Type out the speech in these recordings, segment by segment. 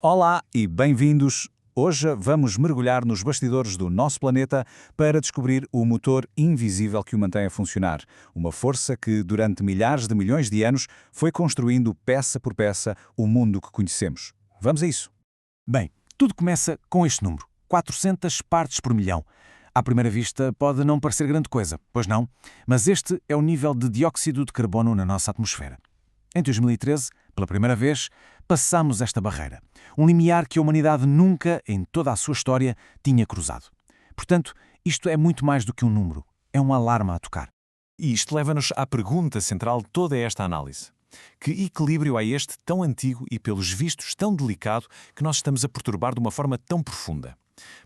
Olá e bem-vindos! Hoje vamos mergulhar nos bastidores do nosso planeta para descobrir o motor invisível que o mantém a funcionar. Uma força que, durante milhares de milhões de anos, foi construindo peça por peça o mundo que conhecemos. Vamos a isso! Bem, tudo começa com este número, 400 partes por milhão. À primeira vista pode não parecer grande coisa, pois não, mas este é o nível de dióxido de carbono na nossa atmosfera. Em 2013, pela primeira vez, passamos esta barreira, um limiar que a humanidade nunca, em toda a sua história, tinha cruzado. Portanto, isto é muito mais do que um número, é um alarme a tocar. E isto leva-nos à pergunta central de toda esta análise. Que equilíbrio é este tão antigo e, pelos vistos, tão delicado que nós estamos a perturbar de uma forma tão profunda?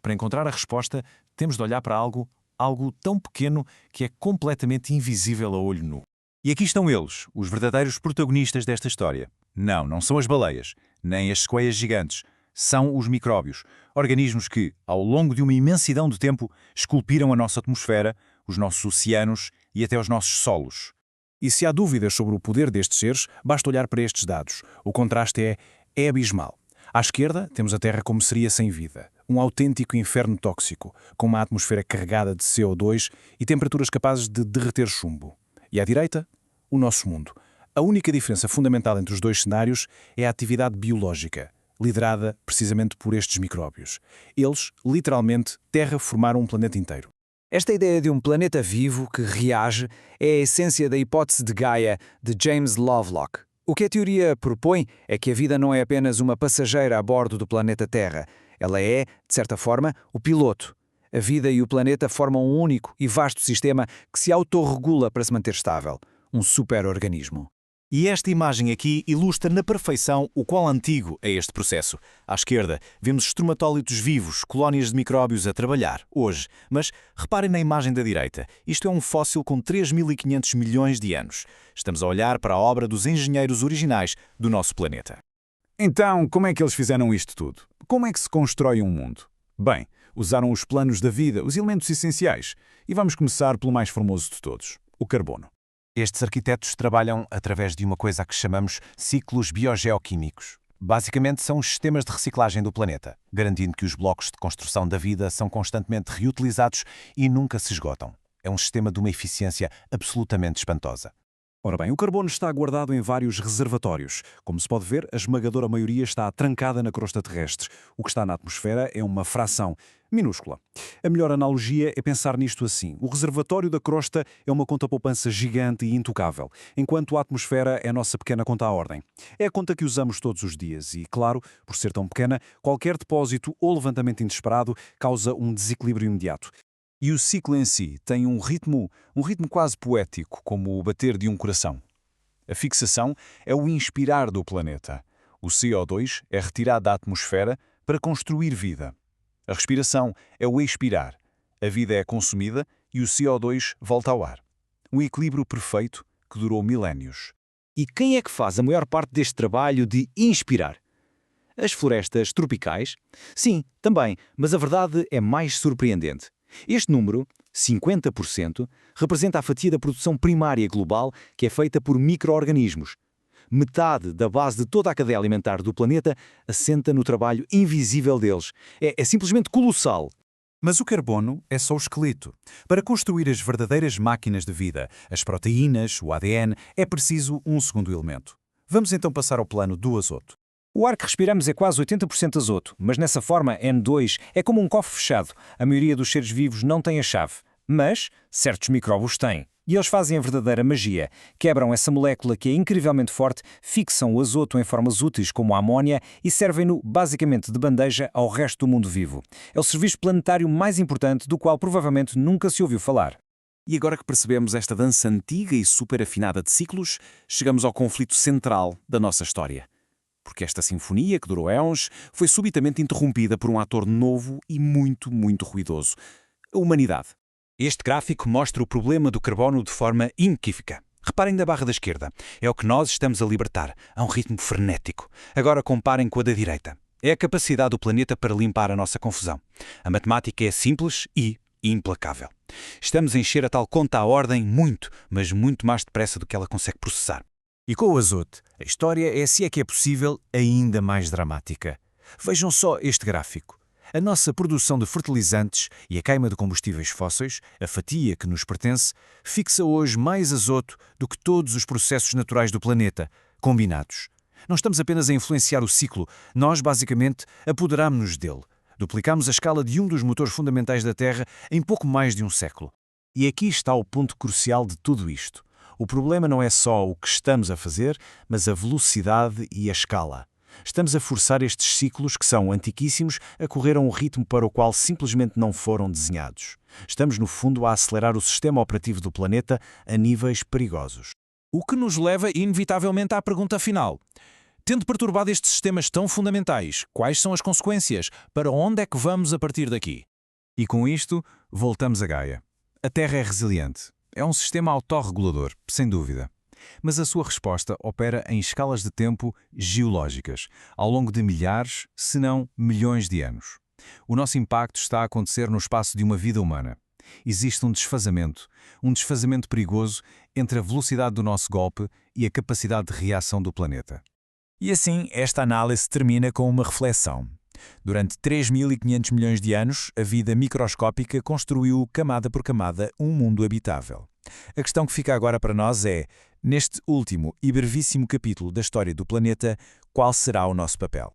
Para encontrar a resposta, temos de olhar para algo tão pequeno que é completamente invisível a olho nu. E aqui estão eles, os verdadeiros protagonistas desta história. Não são as baleias, nem as sequoias gigantes. São os micróbios, organismos que, ao longo de uma imensidão de tempo, esculpiram a nossa atmosfera, os nossos oceanos e até os nossos solos. E se há dúvidas sobre o poder destes seres, basta olhar para estes dados. O contraste é abismal. À esquerda, temos a Terra como seria sem vida. Um autêntico inferno tóxico, com uma atmosfera carregada de CO2 e temperaturas capazes de derreter chumbo. E à direita, o nosso mundo. A única diferença fundamental entre os dois cenários é a atividade biológica, liderada precisamente por estes micróbios. Eles, literalmente, terraformaram um planeta inteiro. Esta ideia de um planeta vivo que reage é a essência da hipótese de Gaia de James Lovelock. O que a teoria propõe é que a vida não é apenas uma passageira a bordo do planeta Terra. Ela é, de certa forma, o piloto. A vida e o planeta formam um único e vasto sistema que se autorregula para se manter estável. Um super-organismo. E esta imagem aqui ilustra na perfeição o quão antigo é este processo. À esquerda, vemos estromatólitos vivos, colónias de micróbios a trabalhar, hoje. Mas reparem na imagem da direita. Isto é um fóssil com 3.500 milhões de anos. Estamos a olhar para a obra dos engenheiros originais do nosso planeta. Então, como é que eles fizeram isto tudo? Como é que se constrói um mundo? Bem, usaram os planos da vida, os elementos essenciais. E vamos começar pelo mais formoso de todos, o carbono. Estes arquitetos trabalham através de uma coisa a que chamamos ciclos biogeoquímicos. Basicamente, são os sistemas de reciclagem do planeta, garantindo que os blocos de construção da vida são constantemente reutilizados e nunca se esgotam. É um sistema de uma eficiência absolutamente espantosa. Ora bem, o carbono está guardado em vários reservatórios. Como se pode ver, a esmagadora maioria está trancada na crosta terrestre. O que está na atmosfera é uma fração minúscula. A melhor analogia é pensar nisto assim. O reservatório da crosta é uma conta-poupança gigante e intocável, enquanto a atmosfera é a nossa pequena conta à ordem. É a conta que usamos todos os dias e, claro, por ser tão pequena, qualquer depósito ou levantamento inesperado causa um desequilíbrio imediato. E o ciclo em si tem um ritmo quase poético, como o bater de um coração. A fixação é o inspirar do planeta. O CO2 é retirado da atmosfera para construir vida. A respiração é o expirar. A vida é consumida e o CO2 volta ao ar. Um equilíbrio perfeito que durou milénios. E quem é que faz a maior parte deste trabalho de inspirar? As florestas tropicais? Sim, também, mas a verdade é mais surpreendente. Este número, 50%, representa a fatia da produção primária global que é feita por micro-organismos. Metade da base de toda a cadeia alimentar do planeta assenta no trabalho invisível deles. É simplesmente colossal. Mas o carbono é só o esqueleto. Para construir as verdadeiras máquinas de vida, as proteínas, o ADN, é preciso um segundo elemento. Vamos então passar ao plano do azoto. O ar que respiramos é quase 80% azoto, mas nessa forma, N2 é como um cofre fechado. A maioria dos seres vivos não tem a chave, mas certos micróbios têm. E eles fazem a verdadeira magia. Quebram essa molécula que é incrivelmente forte, fixam o azoto em formas úteis como a amónia e servem-no basicamente de bandeja ao resto do mundo vivo. É o serviço planetário mais importante do qual provavelmente nunca se ouviu falar. E agora que percebemos esta dança antiga e super afinada de ciclos, chegamos ao conflito central da nossa história. Porque esta sinfonia, que durou éons, foi subitamente interrompida por um ator novo e muito ruidoso. A humanidade. Este gráfico mostra o problema do carbono de forma inequívoca. Reparem na barra da esquerda. É o que nós estamos a libertar, a um ritmo frenético. Agora comparem com a da direita. É a capacidade do planeta para limpar a nossa confusão. A matemática é simples e implacável. Estamos a encher a tal conta à ordem muito, mas muito mais depressa do que ela consegue processar. E com o azoto, a história é, se é que é possível, ainda mais dramática. Vejam só este gráfico. A nossa produção de fertilizantes e a queima de combustíveis fósseis, a fatia que nos pertence, fixa hoje mais azoto do que todos os processos naturais do planeta, combinados. Não estamos apenas a influenciar o ciclo, nós, basicamente, apoderámos-nos dele. Duplicamos a escala de um dos motores fundamentais da Terra em pouco mais de um século. E aqui está o ponto crucial de tudo isto. O problema não é só o que estamos a fazer, mas a velocidade e a escala. Estamos a forçar estes ciclos, que são antiquíssimos, a correr a um ritmo para o qual simplesmente não foram desenhados. Estamos, no fundo, a acelerar o sistema operativo do planeta a níveis perigosos. O que nos leva, inevitavelmente, à pergunta final. Tendo perturbado estes sistemas tão fundamentais, quais são as consequências? Para onde é que vamos a partir daqui? E com isto, voltamos a Gaia. A Terra é resiliente. É um sistema autorregulador, sem dúvida. Mas a sua resposta opera em escalas de tempo geológicas, ao longo de milhares, se não milhões de anos. O nosso impacto está a acontecer no espaço de uma vida humana. Existe um desfazamento perigoso entre a velocidade do nosso golpe e a capacidade de reação do planeta. E assim, esta análise termina com uma reflexão. Durante 3.500 milhões de anos, a vida microscópica construiu, camada por camada, um mundo habitável. A questão que fica agora para nós é, neste último e brevíssimo capítulo da história do planeta, qual será o nosso papel?